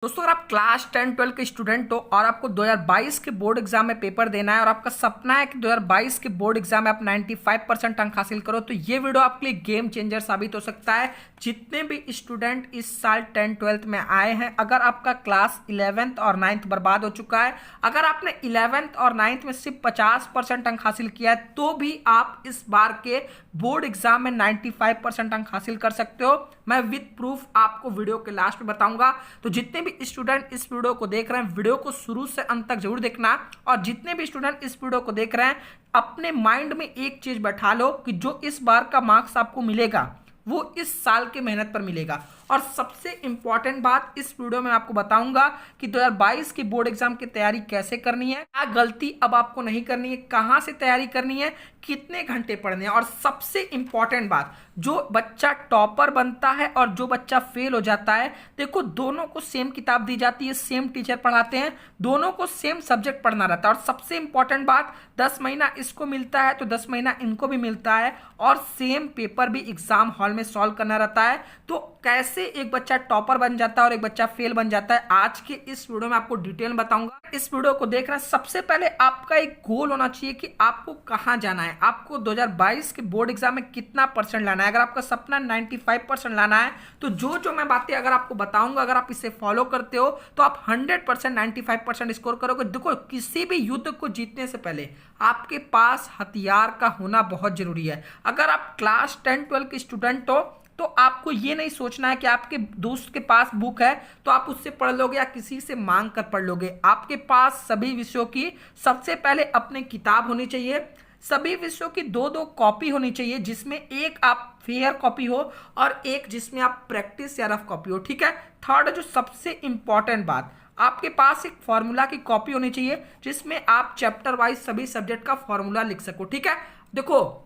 दोस्तों, अगर आप क्लास 10-12 के स्टूडेंट हो और आपको 2022 के बोर्ड एग्जाम में पेपर देना है और आपका सपना है कि 2022 के बोर्ड एग्जाम में आप 95% अंक हासिल करो, तो ये वीडियो आपके लिए गेम चेंजर साबित हो सकता है। जितने भी स्टूडेंट इस साल 10-12 में आए हैं, अगर आपका क्लास 11th और 9th बर्बाद हो चुका है, अगर आपने 11th और 9th में सिर्फ 50% अंक हासिल किया है, तो भी आप इस बार के बोर्ड एग्जाम में 95% अंक हासिल कर सकते हो। मैं विद प्रूफ आपको वीडियो के लास्ट में बताऊंगा। तो जितने भी स्टूडेंट इस वीडियो को देख रहे हैं, वीडियो को शुरू से अंत तक जरूर देखना। और जितने भी स्टूडेंट इस वीडियो को देख रहे हैं, अपने माइंड में एक चीज बैठा लो कि जो इस बार का मार्क्स आपको मिलेगा वो इस साल के मेहनत पर मिलेगा। और सबसे इंपॉर्टेंट बात, इस वीडियो में आपको बताऊंगा कि 2022 की बोर्ड एग्जाम की तैयारी कैसे करनी है, क्या गलती अब आपको नहीं करनी है, कहां से तैयारी करनी है, कितने घंटे पढ़ने हैं। और सबसे इंपॉर्टेंट बात, जो बच्चा टॉपर बनता है और जो बच्चा फेल हो जाता है, देखो दोनों को सेम किताब दी जाती है, सेम टीचर पढ़ाते हैं, दोनों को सेम सब्जेक्ट पढ़ना रहता है। और सबसे इंपॉर्टेंट बात, 10 महीना इसको मिलता है तो 10 महीना इनको भी मिलता है, और सेम पेपर भी एग्जाम हॉल में सॉल्व करना रहता है। तो कैसे एक बच्चा टॉपर बन जाता है और एक बच्चा फेल बन जाता है, आज के इस वीडियो में आपको डिटेल में बताऊंगा। इस वीडियो को देखना, सबसे पहले आपका एक गोल होना चाहिए कि आपको कहां जाना है, आपको 2022 के बोर्ड एग्जाम में कितना परसेंट लाना है। अगर आपका सपना 95% लाना है, तो जो मैं बातें अगर आपको बताऊंगा, अगर आप इसे फॉलो करते हो तो आप 100% 95% स्कोर करोगे। देखो, किसी भी युद्ध को जीतने से पहले आपके पास हथियार का होना बहुत जरूरी है। अगर आप क्लास 10-12 के स्टूडेंट हो, तो आपको ये नहीं सोचना है कि आपके दोस्त के पास बुक है तो आप उससे पढ़ लोगे या किसी से मांग कर पढ़ लोगे। आपके पास सभी विषयों की सबसे पहले अपनी किताब होनी चाहिए, सभी विषयों की दो दो कॉपी होनी चाहिए, जिसमें एक आप फेयर कॉपी हो और एक जिसमें आप प्रैक्टिस या रफ कॉपी हो। ठीक है। थर्ड, जो सबसे इंपॉर्टेंट बात, आपके पास एक फॉर्मूला की कॉपी होनी चाहिए, जिसमें आप चैप्टर वाइज सभी सब्जेक्ट का फॉर्मूला लिख सको। ठीक है। देखो,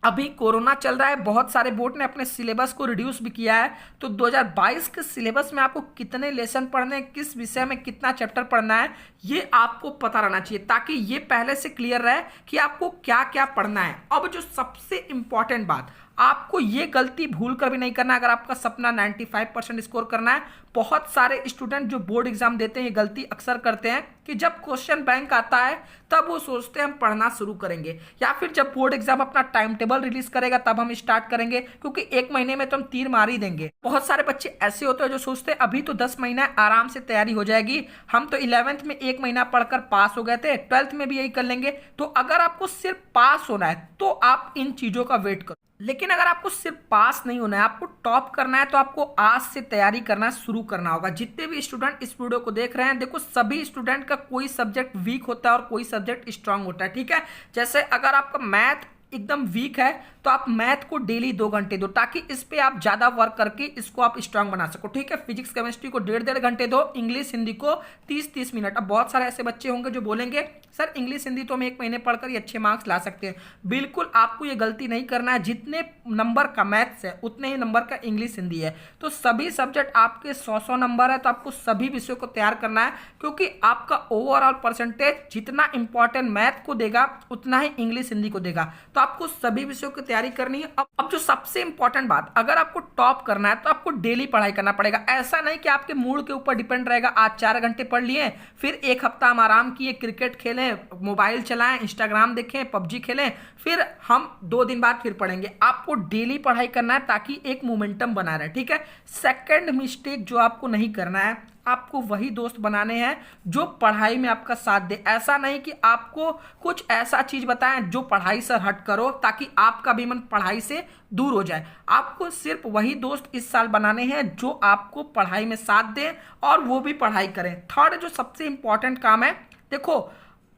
अभी कोरोना चल रहा है, बहुत सारे बोर्ड ने अपने सिलेबस को रिड्यूस भी किया है, तो 2022 के सिलेबस में आपको कितने लेसन पढ़ने हैं, किस विषय में कितना चैप्टर पढ़ना है, ये आपको पता रहना चाहिए, ताकि ये पहले से क्लियर रहे कि आपको क्या क्या पढ़ना है। अब जो सबसे इंपॉर्टेंट बात, आपको ये गलती भूल कर भी नहीं करना। अगर आपका सपना 95% स्कोर करना है, बहुत सारे स्टूडेंट जो बोर्ड एग्जाम देते हैं ये गलती अक्सर करते हैं कि जब क्वेश्चन बैंक आता है तब वो सोचते हैं हम पढ़ना शुरू करेंगे, या फिर जब बोर्ड एग्जाम अपना टाइम टेबल रिलीज करेगा तब हम स्टार्ट करेंगे, क्योंकि एक महीने में तो हम तीर मार ही देंगे। बहुत सारे बच्चे ऐसे होते हैं जो सोचते हैं अभी तो 10 महीना आराम से तैयारी हो जाएगी, हम तो 11th में 1 महीना पढ़कर पास हो गए थे, 12th में भी यही कर लेंगे। तो अगर आपको सिर्फ पास होना है तो आप इन चीजों का वेट करो, लेकिन अगर आपको सिर्फ पास नहीं होना है, आपको टॉप करना है, तो आपको आज से तैयारी करना शुरू करना होगा। जितने भी स्टूडेंट इस वीडियो को देख रहे हैं, देखो सभी स्टूडेंट का कोई सब्जेक्ट वीक होता है और कोई सब्जेक्ट स्ट्रांग होता है। ठीक है। जैसे अगर आपका मैथ एकदम वीक है तो आप मैथ को डेली 2 घंटे दो, ताकि इस पे आप ज्यादा वर्क करके इसको आप स्ट्रांग बना सको। ठीक है। फिजिक्स केमिस्ट्री को 1.5 घंटे दो, इंग्लिश हिंदी को 30-30 मिनट। अब बहुत सारे ऐसे बच्चे होंगे जो बोलेंगे सर इंग्लिश हिंदी तो हम 1 महीने पढ़कर ही अच्छे मार्क्स ला सकते हैं। बिल्कुल आपको ये गलती नहीं करना है। जितने नंबर का मैथ्स है उतने ही नंबर का इंग्लिश हिंदी है, तो सभी सब्जेक्ट आपके 100-100 नंबर है, तो आपको सभी विषयों को तैयार करना है, क्योंकि आपका ओवरऑल परसेंटेज जितना इंपॉर्टेंट मैथ को देगा उतना ही इंग्लिश हिंदी को देगा। तो आपको सभी विषयों की तैयारी करनी है। अब जो सबसे इंपॉर्टेंट बात, अगर आपको टॉप करना है तो आपको डेली पढ़ाई करना पड़ेगा। ऐसा नहीं कि आपके मूड के ऊपर डिपेंड रहेगा, आज 4 घंटे पढ़ लिए, फिर एक हफ्ता हम आराम किए, क्रिकेट खेलें, मोबाइल चलाएं, इंस्टाग्राम देखें, पबजी खेलें, फिर हम 2 दिन बाद फिर पढ़ेंगे। आपको डेली पढ़ाई करना है ताकि एक मोमेंटम बना रहे। ठीक है। सेकंड मिस्टेक जो आपको नहीं करना है, आपको वही दोस्त बनाने हैं जो पढ़ाई में आपका साथ दे। ऐसा नहीं कि आपको कुछ ऐसा चीज बताएं जो पढ़ाई से हट करो, ताकि आपका भी मन पढ़ाई से दूर हो जाए। आपको सिर्फ वही दोस्त इस साल बनाने हैं जो आपको पढ़ाई में साथ दें और वो भी पढ़ाई करें। थर्ड, जो सबसे इंपॉर्टेंट काम है, देखो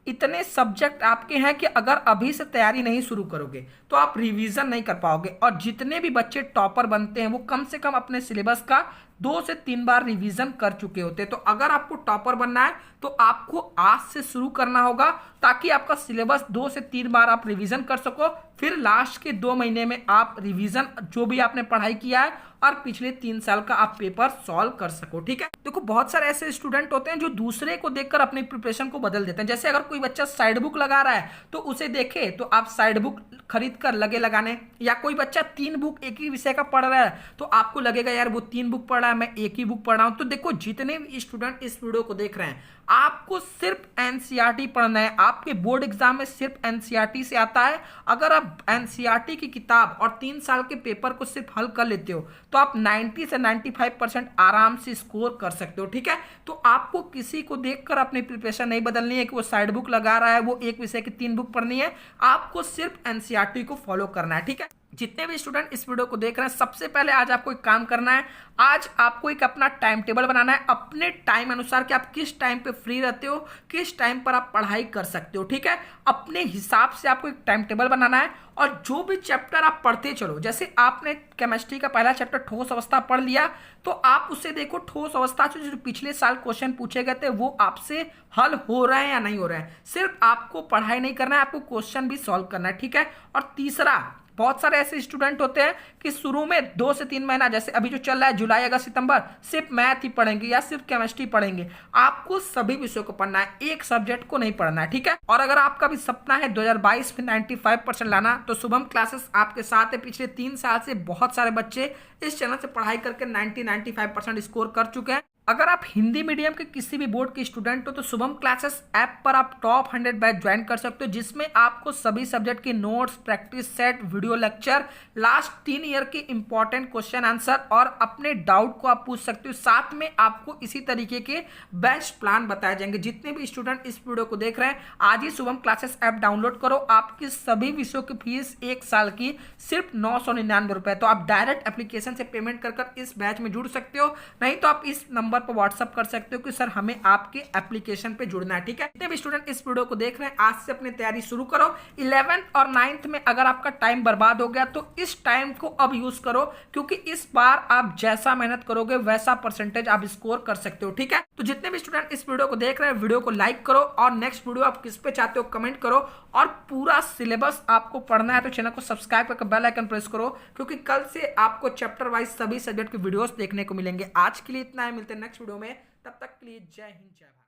इतने सब्जेक्ट आपके हैं कि अगर अभी से तैयारी नहीं शुरू करोगे तो आप रिवीजन नहीं कर पाओगे। और जितने भी बच्चे टॉपर बनते हैं वो कम से कम अपने सिलेबस का 2 से 3 बार रिवीजन कर चुके होते हैं। तो अगर आपको टॉपर बनना है तो आपको आज से शुरू करना होगा, ताकि आपका सिलेबस 2 से 3 बार आप रिवीजन कर सको, फिर लास्ट के 2 महीने में आप रिवीजन जो भी आपने पढ़ाई किया है और पिछले 3 साल का आप पेपर सॉल्व कर सको। ठीक है। देखो, बहुत सारे ऐसे स्टूडेंट होते हैं जो दूसरे को देखकर अपनी प्रिपरेशन को बदल देते हैं। जैसे अगर कोई बच्चा साइड बुक लगा रहा है तो उसे देखे तो आप साइड बुक खरीद कर लगे लगाने, या कोई बच्चा 3 बुक एक ही विषय का पढ़ रहा है तो आपको लगेगा यार वो 3 बुक पढ़ पढ़ा है, मैं एक ही बुक पढ़ रहा हूं। तो देखो जितने भी स्टूडेंट इस वीडियो को देख रहे हैं, आपको सिर्फ एनसीईआरटी पढ़ना है। आपके बोर्ड एग्जाम में सिर्फ एनसीईआरटी से आता है। अगर आप एनसीईआरटी की किताब और 3 साल के पेपर को सिर्फ हल कर लेते हो तो आप 90 से 95% आराम से स्कोर कर सकते हो। ठीक है, तो आपको किसी को देखकर अपनी प्रिपरेशन नहीं बदलनी है कि वो साइड बुक लगा रहा है, वो एक विषय की 3 बुक पढ़नी है। आपको सिर्फ एनसीईआरटी को फॉलो करना है। ठीक है, जितने भी स्टूडेंट इस वीडियो को देख रहे हैं, सबसे पहले आज आपको एक काम करना है। आज आपको एक अपना टाइम टेबल बनाना है अपने टाइम अनुसार कि आप किस टाइम पे फ्री रहते हो, किस टाइम पर आप पढ़ाई कर सकते हो। ठीक है, अपने हिसाब से आपको एक टाइम टेबल बनाना है और जो भी चैप्टर आप पढ़ते चलो, जैसे आपने केमिस्ट्री का पहला चैप्टर ठोस अवस्था पढ़ लिया, तो आप उससे देखो ठोस अवस्था से जो पिछले साल क्वेश्चन पूछे गए थे वो आपसे हल हो रहे हैं या नहीं हो रहे हैं। सिर्फ आपको पढ़ाई नहीं करना है, आपको क्वेश्चन भी सॉल्व करना है। ठीक है, और तीसरा, बहुत सारे ऐसे स्टूडेंट होते हैं कि शुरू में 2 से 3 महीना, जैसे अभी जो चल रहा है जुलाई अगस्त सितंबर, सिर्फ मैथ ही पढ़ेंगे या सिर्फ केमिस्ट्री पढ़ेंगे। आपको सभी विषयों को पढ़ना है, एक सब्जेक्ट को नहीं पढ़ना है। ठीक है, और अगर आपका भी सपना है 2022 में 95% लाना, तो शुभम क्लासेस आपके साथ है। पिछले 3 साल से बहुत सारे बच्चे इस चैनल से पढ़ाई करके 90-95% स्कोर कर चुके हैं। अगर आप हिंदी मीडियम के किसी भी बोर्ड के स्टूडेंट हो तो शुभम क्लासेस ऐप पर आप टॉप 100 बैच ज्वाइन कर सकते हो, जिसमें आपको सभी सब्जेक्ट के notes, practice set, video lecture, last 3 year के इंपॉर्टेंट क्वेश्चन आंसर और अपने डाउट को आप पूछ सकते हो। साथ में आपको इसी तरीके के बैच प्लान बताए जाएंगे। जितने भी स्टूडेंट इस वीडियो को देख रहे हैं, आज ही शुभम क्लासेस ऐप डाउनलोड करो। आपकी सभी विषयों की फीस 1 साल की सिर्फ 999 रुपए। तो आप डायरेक्ट एप्लीकेशन से पेमेंट कर इस बैच में जुड़ सकते हो, नहीं तो आप इस नंबर पर व्हाट्सअप कर सकते हो कि सर हमें आपके एप्लीकेशन पे जुड़ना है। ठीक है, जितने भी स्टूडेंट इस वीडियो को देख रहे हैं, आज से अपनी तैयारी शुरू करो। 11th और 9th में अगर आपका टाइम बर्बाद हो गया तो इस टाइम को अब यूज करो, क्योंकि इस बार आप जैसा मेहनत करोगे वैसा परसेंटेज आप स्कोर कर सकते हो। ठीक है, तो जितने भी स्टूडेंट इस वीडियो को देख रहे हैं, वीडियो को लाइक करो और नेक्स्ट वीडियो आप किस पे चाहते हो कमेंट करो। और पूरा सिलेबस आपको पढ़ना है तो चैनल को सब्सक्राइब करके बेल आइकन प्रेस करो, क्योंकि कल से आपको चैप्टर वाइज सभी सब्जेक्ट के वीडियोस देखने को मिलेंगे। आज के लिए इतना है, मिलते हैं नेक्स्ट वीडियो में। तब तक के लिए जय हिंद, जय भारत।